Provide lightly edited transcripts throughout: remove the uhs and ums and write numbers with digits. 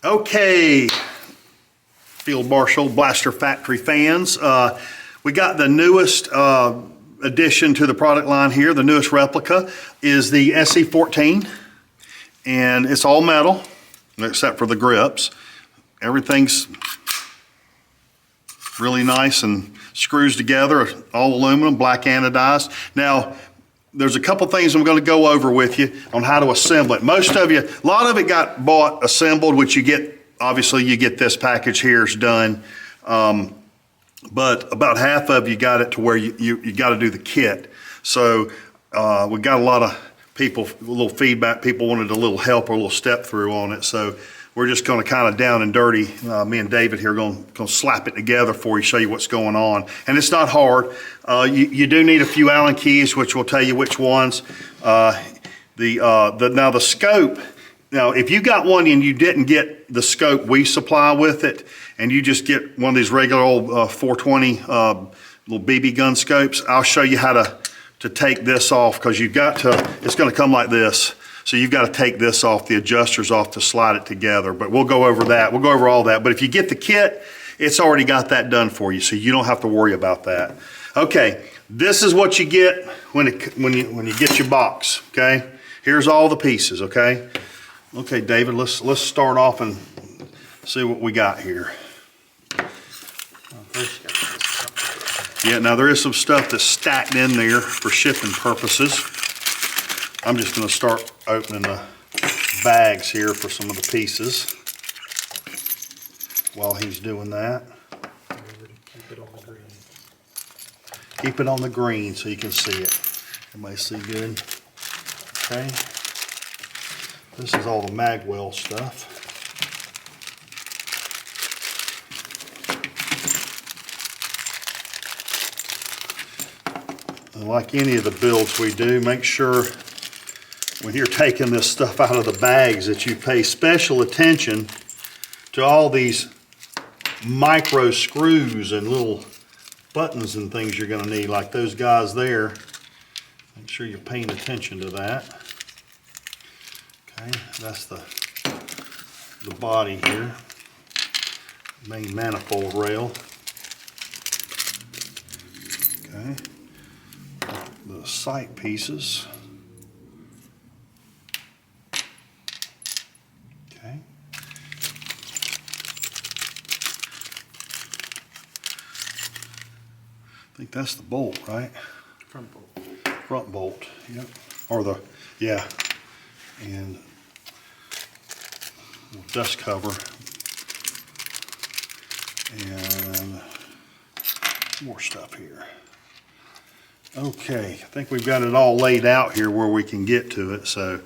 Okay, Field Marshal Blaster Factory fans, we got the newest addition to the product line here. The newest replica is the SE-14, and it's all metal except for the grips. Everything's really nice and screws together, all aluminum, black anodized. Now, there's a couple things I'm going to go over with you on how to assemble it. A lot of it got bought assembled, which you get, obviously you get this package here is done. But about half of you got it to where you got to do the kit. So we got a lot of people, a little feedback, people wanted a little help or a little step through on it. So we're just going to kind of down and dirty, me and David here going to slap it together for you, show you what's going on. And it's not hard. You do need a few Allen keys, which will tell you which ones. Now the scope, now if you got one and you didn't get the scope we supply with it, and you just get one of these regular old 420 little BB gun scopes, I'll show you how to take this off, because you've got to, it's going to come like this. So you've got to take this off, the adjusters off, to slide it together. But we'll go over that. We'll go over all that. But if you get the kit, it's already got that done for you, so you don't have to worry about that. Okay, this is what you get when you get your box. Okay, here's all the pieces. Okay, okay, David, let's start off and see what we got here. Yeah, now there is some stuff that's stacked in there for shipping purposes. I'm just going to start opening the bags here for some of the pieces while he's doing that. Keep it on the green. Keep it on the green so you can see it. Everybody see good? Okay. This is all the magwell stuff. And like any of the builds we do, make sure when you're taking this stuff out of the bags that you pay special attention to all these micro screws and little buttons and things you're going to need, like those guys there. Make sure you're paying attention to that. Okay, that's the body here, main manifold rail. Okay, the sight pieces. Okay. I think that's the bolt, right? Front bolt. Front bolt, yep. Or the, yeah. And dust cover. And more stuff here. Okay, I think we've got it all laid out here where we can get to it. So,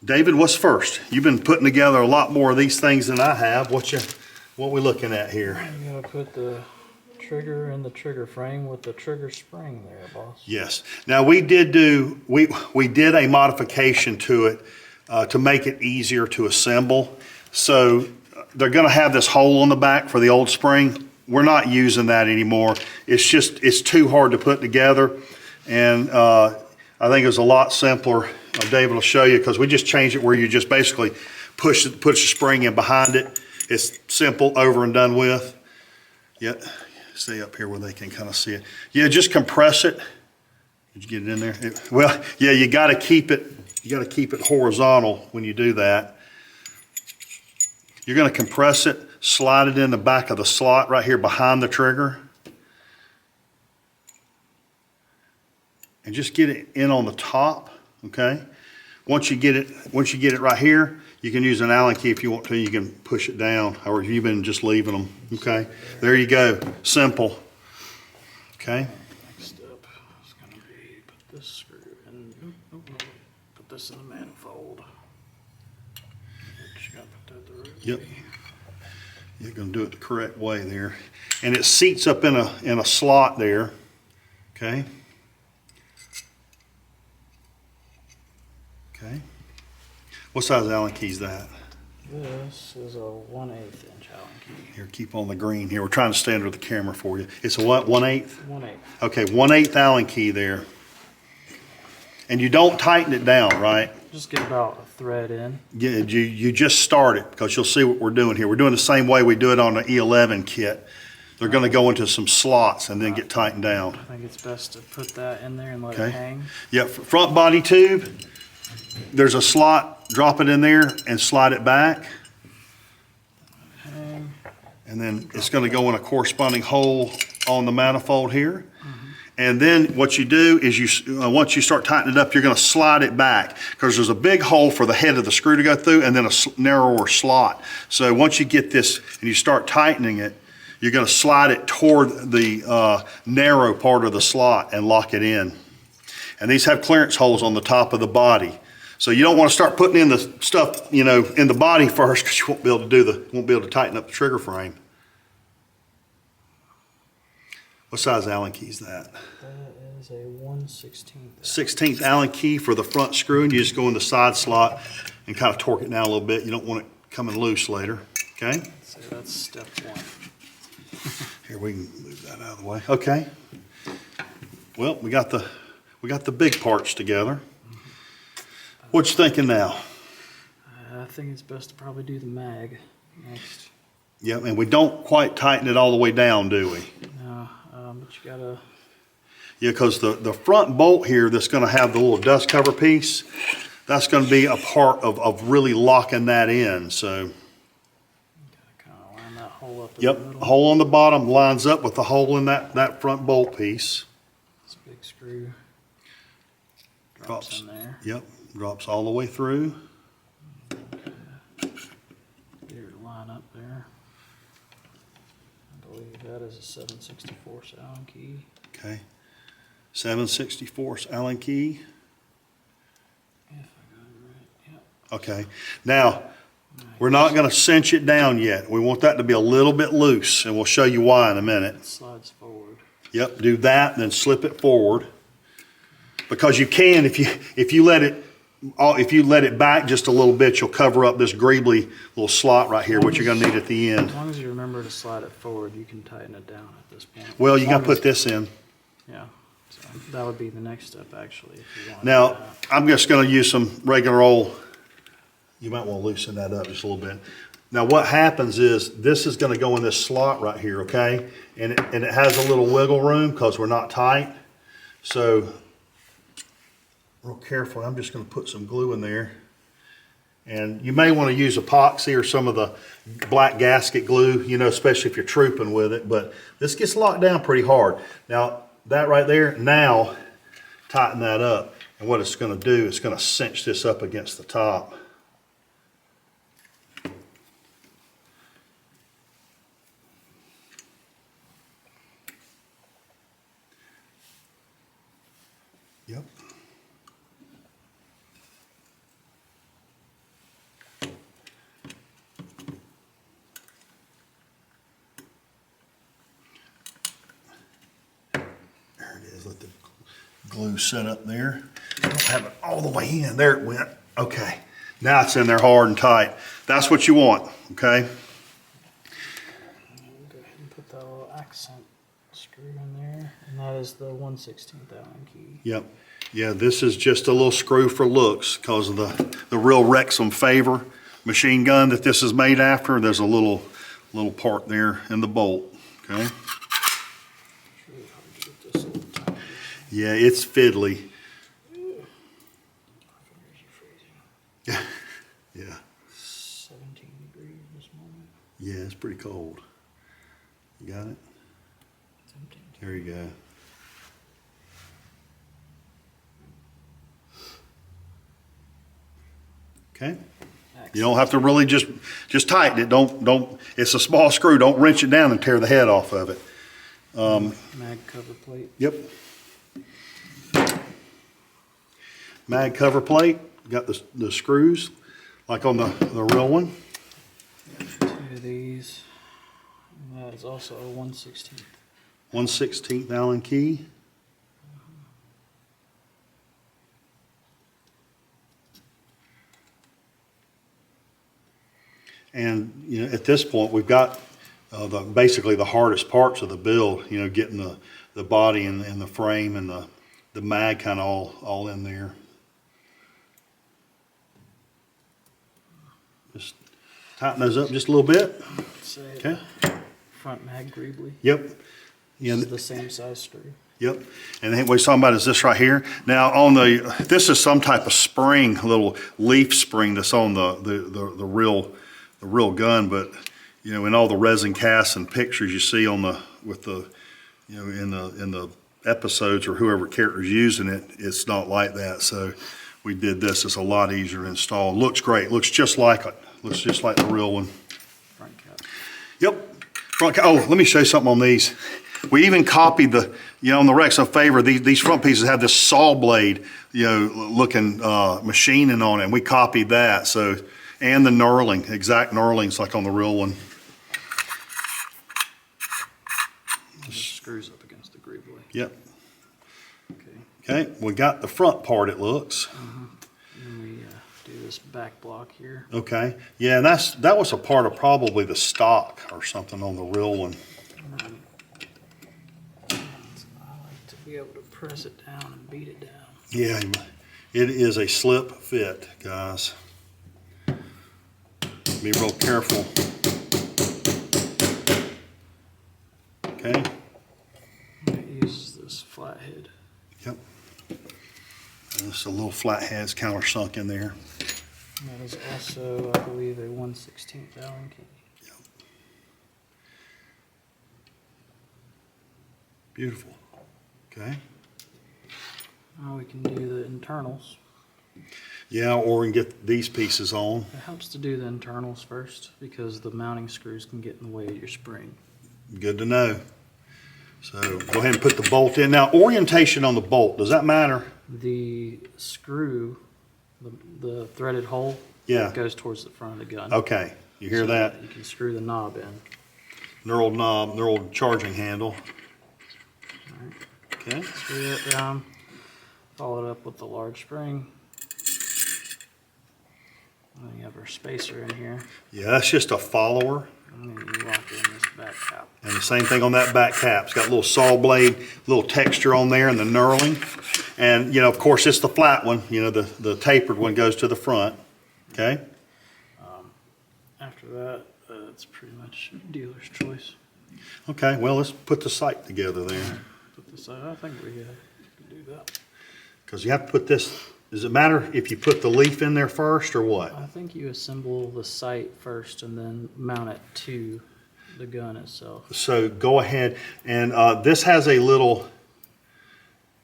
David, what's first? You've been putting together a lot more of these things than I have. What we looking at here? You gotta put the trigger in the trigger frame with the trigger spring there, boss. Yes. Now we did a modification to it to make it easier to assemble. So they're going to have this hole on the back for the old spring. We're not using that anymore. It's too hard to put together, and I think it was a lot simpler. David will show you, because we just changed it where you just basically push the spring in behind it. It's simple, over and done with. Yeah, stay up here where they can kind of see it. Yeah, just compress it. Did you get it in there? Well, yeah, you got to keep it. You got to keep it horizontal when you do that. You're going to compress it, slide it in the back of the slot right here behind the trigger, and just get it in on the top. Okay. Once you get it right here, you can use an Allen key if you want to. You can push it down, or if you've been just leaving them. Okay. There you go. Simple. Okay. Next up is gonna be put this screw in. Put this in the manifold. You gotta put that the right Yep. way. You're going to do it the correct way there. And it seats up in a slot there. Okay. Okay. What size Allen key is that? This is a 1/8 inch Allen key. Here, keep on the green here. We're trying to stay under the camera for you. It's a what, 1/8? 1/8. Okay, 1/8 Allen key there. And you don't tighten it down, right? Just get about a thread in. Yeah, you just start it, because you'll see what we're doing here. We're doing the same way we do it on the E11 kit. They're going to go into some slots and then get tightened down. I think it's best to put that in there and let it Okay. hang. Yeah, front body tube, there's a slot, drop it in there and slide it back. Hang. And then it's going to go in a corresponding hole on the manifold here. And then what you do is once you start tightening it up, you're going to slide it back, because there's a big hole for the head of the screw to go through and then a narrower slot. So once you get this and you start tightening it, you're going to slide it toward the narrow part of the slot and lock it in. And these have clearance holes on the top of the body. So you don't want to start putting in the stuff, in the body first, because you won't be able to tighten up the trigger frame. What size Allen key is that? That is a 1/16. 16th Allen key for the front screw, and you just go in the side slot and kind of torque it down a little bit. You don't want it coming loose later, okay? So that's step one. Here, we can move that out of the way. Okay. Well, we got the big parts together. What you thinking now? I think it's best to probably do the mag next. Yep, and we don't quite tighten it all the way down, do we? No, but you gotta. Yeah, because the front bolt here that's going to have the little dust cover piece, that's going to be a part of really locking that in. So, Kind of line that hole up in yep, the middle. hole on the bottom lines up with the hole in that front bolt piece. This big screw Drops in there. Yep, drops all the way through. Get her to line up there. I believe that is a 7/64 Allen key. Okay, 7/64 Allen key. If I got it right. Yep. Okay, now we're not going to cinch it down yet. We want that to be a little bit loose, and we'll show you why in a minute. It slides forward. Yep, do that, then slip it forward. Because you can, if you let it back just a little bit, you'll cover up this greebly little slot right here, which you're going to need at the end. As long as you remember to slide it forward, you can tighten it down at this point. Well, you As got to long put as- this in. Yeah, so that would be the next step actually. If you want Now, to do that. I'm just going to use some regular old, you might want to loosen that up just a little bit. Now, what happens is this is going to go in this slot right here, okay? And it has a little wiggle room because we're not tight. So, real carefully, I'm just going to put some glue in there. And you may want to use epoxy or some of the black gasket glue, especially if you're trooping with it. But this gets locked down pretty hard. Now, that right there, now tighten that up. And what it's going to do, it's going to cinch this up against the top. Yep. There it is. Let the glue set up there. I don't have it all the way in. There it went. Okay. Now it's in there hard and tight. That's what you want, okay? Go ahead and put that little accent screw in there, and that is the 1/16 Allen key. Yep. Yeah, this is just a little screw for looks because of the real Wrexham Favor machine gun that this is made after. There's a little part there in the bolt, okay? It's really hard to get this little tiny. Yeah, it's fiddly. My fingers are freezing. Yeah. 17 degrees this moment. Yeah, it's pretty cold. You got it? 17. There you go. Okay. You don't have to really just tighten it. Don't. It's a small screw. Don't wrench it down and tear the head off of it. Mag cover plate. Yep. Mag cover plate. Got the screws like on the real one. 2 of these. And that is also a 1/16. 1/16 Allen key. And at this point we've got basically the hardest parts of the build. Getting the body and the frame and the the mag kind of all in there. Just tighten those up just a little bit. Say Okay. front mag greebly. Yep. Yeah. This is the same size screw. Yep. And then what he's talking about is this right here. Now this is some type of spring, little leaf spring that's on the real gun, but you know, in all the resin casts and pictures you see in the episodes or whoever character's using it, it's not like that. So we did this. It's a lot easier to install. Looks great. Looks just like it. Looks just like the real one. Front cap. Yep. Front cap. Oh, let me show you something on these. We even copied on the Rex of Favor, these front pieces have this saw blade, looking machining on it, and we copied that. So, and the knurling, exact knurlings like on the real one. Just screws up against the greebly. Yep. Okay. Okay, we got the front part, it looks. And we do this back block here. Okay, yeah, and that was a part of probably the stock or something on the real one. I like to be able to press it down and beat it down. Yeah, it is a slip fit, guys. Be real careful. Okay. It uses this flathead. Yep. And this a little flathead's countersunk in there. And that is also, I believe, a 1/16 Allen key. Yep. Beautiful. Okay. Now we can do the internals. Yeah, or we can get these pieces on. It helps to do the internals first because the mounting screws can get in the way of your spring. Good to know. So go ahead and put the bolt in. Now, orientation on the bolt, does that matter? The screw, the threaded hole, Yeah. goes towards the front of the gun. Okay, you hear So that? You can screw the knob in. Knurled knob, knurled charging handle. Alright. Okay. Screw that down. Follow it up with the large spring. And then you have our spacer in here. Yeah, that's just a follower. And then you lock in this back cap. And the same thing on that back cap. It's got a little saw blade, little texture on there and the knurling. And, of course, it's the flat one. The tapered one goes to the front. Okay? After that, it's pretty much dealer's choice. Okay, well, let's put the sight together there. Put this out. I think we can do that. Because you have to put this, does it matter if you put the leaf in there first or what? I think you assemble the sight first and then mount it to the gun itself. So go ahead, and this has a little,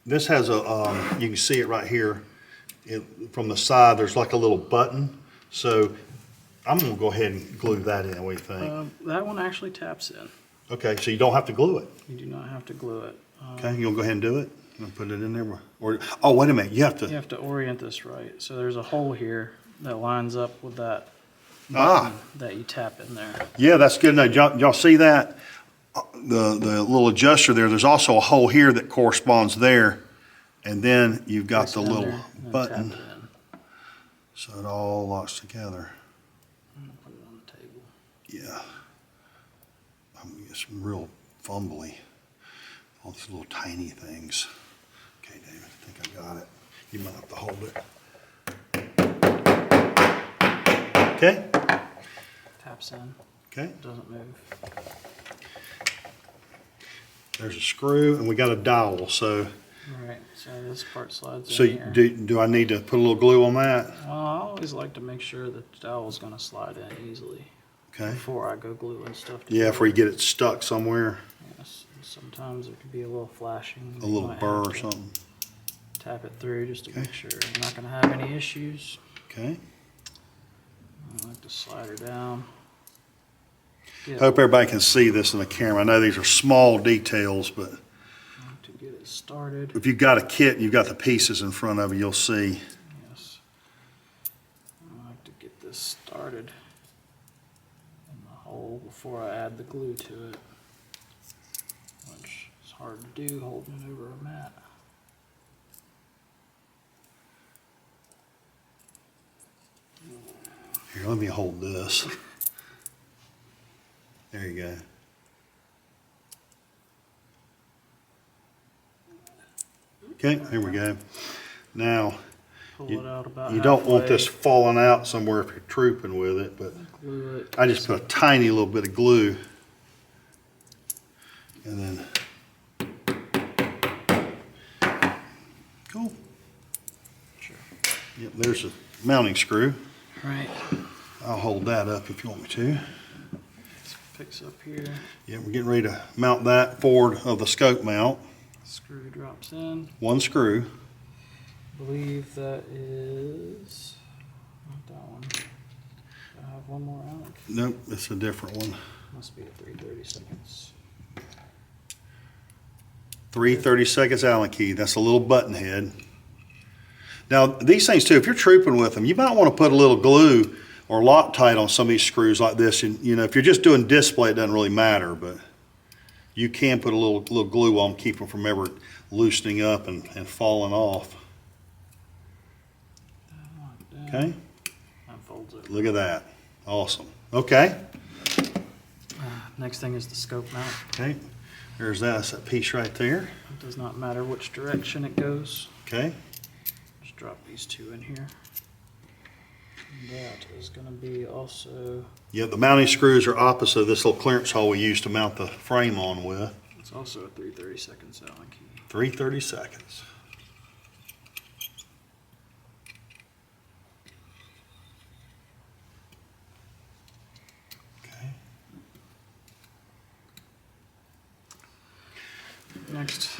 you can see it right here. From the side, there's like a little button. So I'm gonna go ahead and glue that in, what do you think? That one actually taps in. Okay, so you don't have to glue it. You do not have to glue it. Okay, you gonna go ahead and do it? You gonna put it in there? Or, oh, wait a minute, you have You to, have to orient this right. So there's a hole here that lines up with that ah, that you tap in there. yeah, that's good enough. Y'all see that? The little adjuster there, there's also a hole here that corresponds there. And then you've got Press the it in little there and then button. tap it in. So it all locks together. I'm gonna put it on the table. Yeah. I'm gonna get some real fumbly. All these little tiny things. Okay, David, I think I got it. You might have to hold it. Okay? Taps in. Okay. Doesn't move. There's a screw and we got a dowel. So Alright, so this part slides so in here. do I need to put a little glue on that? Well, I always like to make sure that the dowel's gonna slide in easily Okay. before I go gluing stuff Yeah, together. before you get it stuck somewhere, Yes, sometimes there could be a little flashing. a You little might burr have or to something. Tap it through just to Okay. make sure you're not gonna have any issues. Okay. I like to slide her down. Get, Hope everybody can see this in the camera. I know these are small details, but I like to get it started. if you've got a kit and you've got the pieces in front of you, you'll see. Yes. I like to get this started in the hole before I add the glue to it, which is hard to do holding it over a mat. Here, let me hold this. There you go. Okay, here we go. Now, Pull it out about you don't want halfway. this falling out somewhere if you're trooping with it, but Glue it. I just put a tiny little bit of glue. And then, cool. Sure. Yep, there's a mounting screw. Right. I'll hold that up if you want me to. Picks up here. Yeah, we're getting ready to mount that forward of the scope mount. Screw drops in. One screw. I believe that is not that one. Do I have one more Allen key? Nope, it's a different one. Must be a 3/32. 3/32 Allen key. That's a little button head. Now, these things too, if you're trooping with them, you might want to put a little glue or Loctite on some of these screws like this. And, you know, if you're just doing display, it doesn't really matter, but you can put a little glue on, keep them from ever loosening up and falling off. Okay, Unfolds it. look at that. Awesome. Okay. Next thing is the scope mount. Okay, there's that. That's that piece right there. It does not matter which direction it goes. Okay. Just drop these two in here. And that is going to be also, Yeah, the mounting screws are opposite this little clearance hole we use to mount the frame on with. it's also a 3/32 Allen key. 3/32. Okay. Next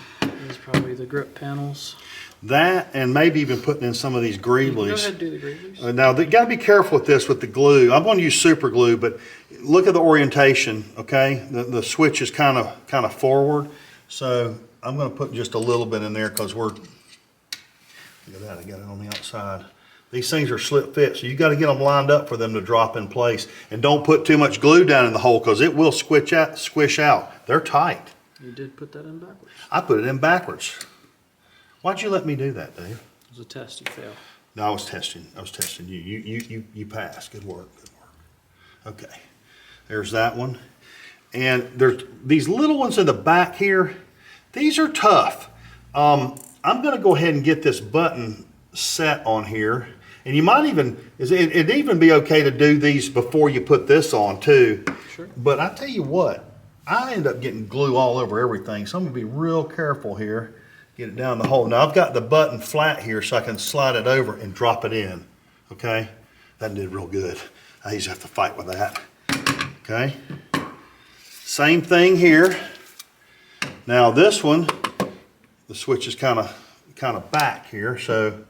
is probably the grip panels. That and maybe even putting in some of these Go ahead greeblies. and do the greases. Now, you got to be careful with this with the glue. I'm going to use super glue, but look at the orientation, okay? The switch is kind of forward. So I'm going to put just a little bit in there because look at that, I got it on the outside. These things are slip fit, so you got to get them lined up for them to drop in place. And don't put too much glue down in the hole because it will squish out. They're tight. You did put that in backwards. I put it in backwards. Why'd you let me do that, Dave? It was a test. You failed. No, I was testing you. You passed. Good work. Okay, there's that one. And there's these little ones in the back here. These are tough. I'm going to go ahead and get this button set on here. And you might even, it'd even be okay to do these before you put this on too. Sure. But I tell you what, I end up getting glue all over everything. So I'm going to be real careful here. Get it down the hole. Now I've got the button flat here so I can slide it over and drop it in. Okay? That did real good. I used to have to fight with that. Okay? Same thing here. Now this one, the switch is kind of back here, so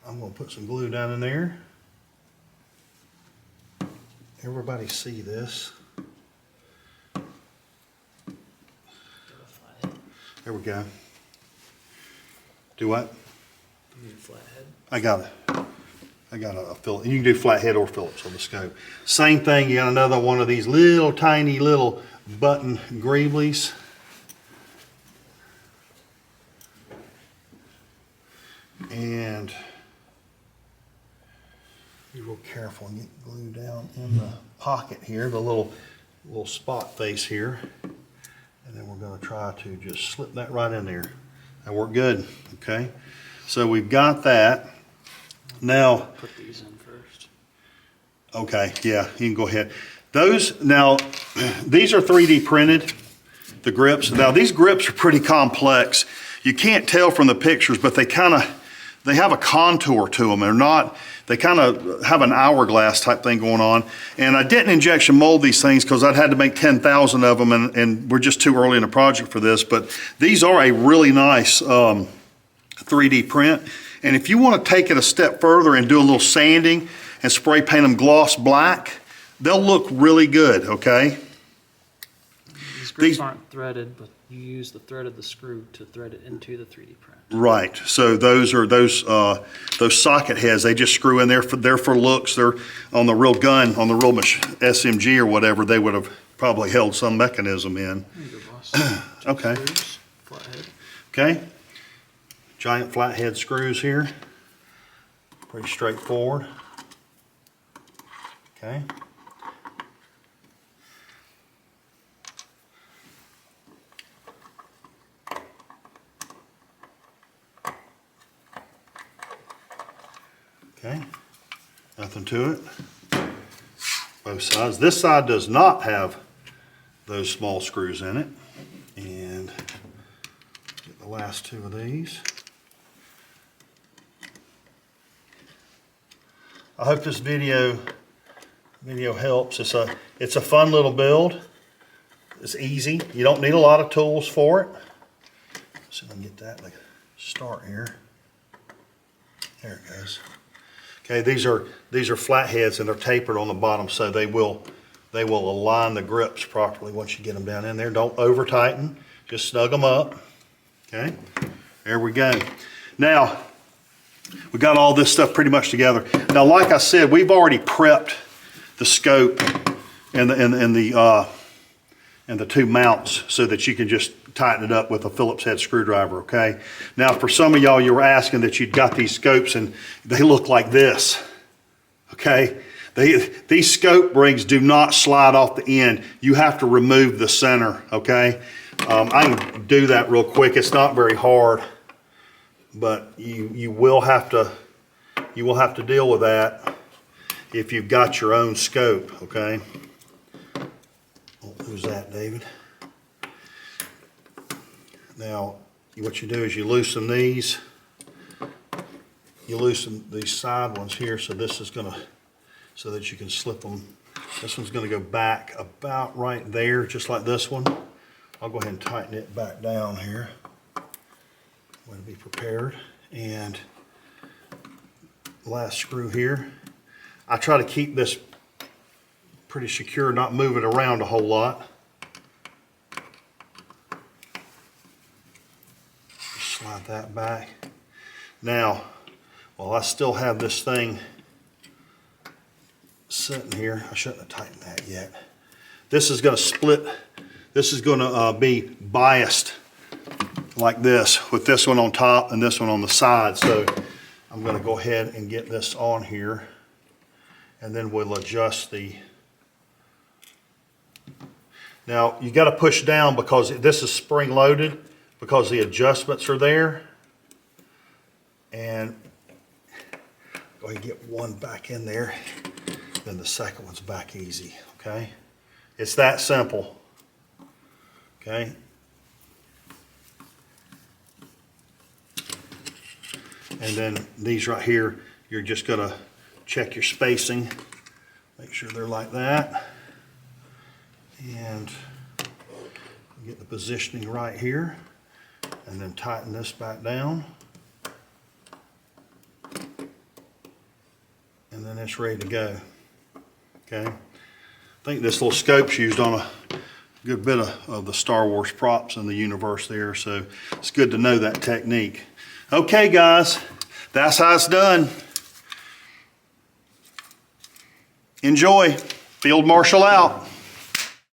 I'm going to put some glue down in there. Everybody see this? There we go. Do what? You need a flat head. I got a Phillips. You can do flathead or Phillips on the scope. Same thing, you got another one of these little tiny little button greeblies. And be real careful and get glue down in the pocket here, the little spot face here. And then we're going to try to just slip that right in there. That worked good, okay? So we've got that. Now, Put these in first. okay, yeah, you can go ahead. Those, now, these are 3D printed, the grips. Now, these grips are pretty complex. You can't tell from the pictures, but they have a contour to them. They're not, they kind of have an hourglass type thing going on. And I didn't injection mold these things because I'd had to make 10,000 of them and we're just too early in the project for this. But these are a really nice 3D print. And if you want to take it a step further and do a little sanding and spray paint them gloss black, they'll look really good, okay? These grips aren't threaded, but you use the thread of the screw to thread it into the 3D print. Right. So those socket heads. They just screw in there for looks. They're on the real gun, on the real SMG or whatever. They would have probably held some mechanism in. There you go, boss. Okay. Screws, flathead. Okay. Giant flathead screws here. Pretty straightforward. Okay. nothing to it. Both sides. This side does not have those small screws in it. And get the last two of these. I hope this video helps. It's a fun little build. It's easy. You don't need a lot of tools for it. See if I can get that to start here. There it goes. Okay, these are flatheads and they're tapered on the bottom, so they will align the grips properly once you get them down in there. Don't over tighten, just snug them up. Okay, there we go. Now we got all this stuff pretty much together. Now, like I said, we've already prepped the scope and the two mounts so that you can just tighten it up with a Phillips head screwdriver, okay? Now, for some of y'all, you were asking that you'd got these scopes and they look like this, okay? These scope rings do not slide off the end. You have to remove the center, okay? I can do that real quick. It's not very hard, but you will have to deal with that if you've got your own scope, okay? Oh, who's that, David? Now, what you do is you loosen these. You loosen these side ones here, so this is gonna, so that you can slip them. This one's gonna go back about right there, just like this one. I'll go ahead and tighten it back down here. I'm going to be prepared. And last screw here. I try to keep this pretty secure, not move it around a whole lot. Just slide that back. Now, while I still have this thing sitting here, I shouldn't have tightened that yet. This is going to split. This is going to be biased like this, with this one on top and this one on the side. So I'm going to go ahead and get this on here, and then we'll adjust the. Now you got to push down because this is spring loaded, because the adjustments are there. And go ahead and get one back in there, then the second one's back easy, okay? It's that simple, okay? And then these right here, you're just gonna check your spacing, make sure they're like that, and get the positioning right here, and then tighten this back down, and then it's ready to go. Okay, I think this little scope's used on a good bit of the Star Wars props in the universe there, so it's good to know that technique. Okay guys, that's how it's done. Enjoy. Field Marshal out.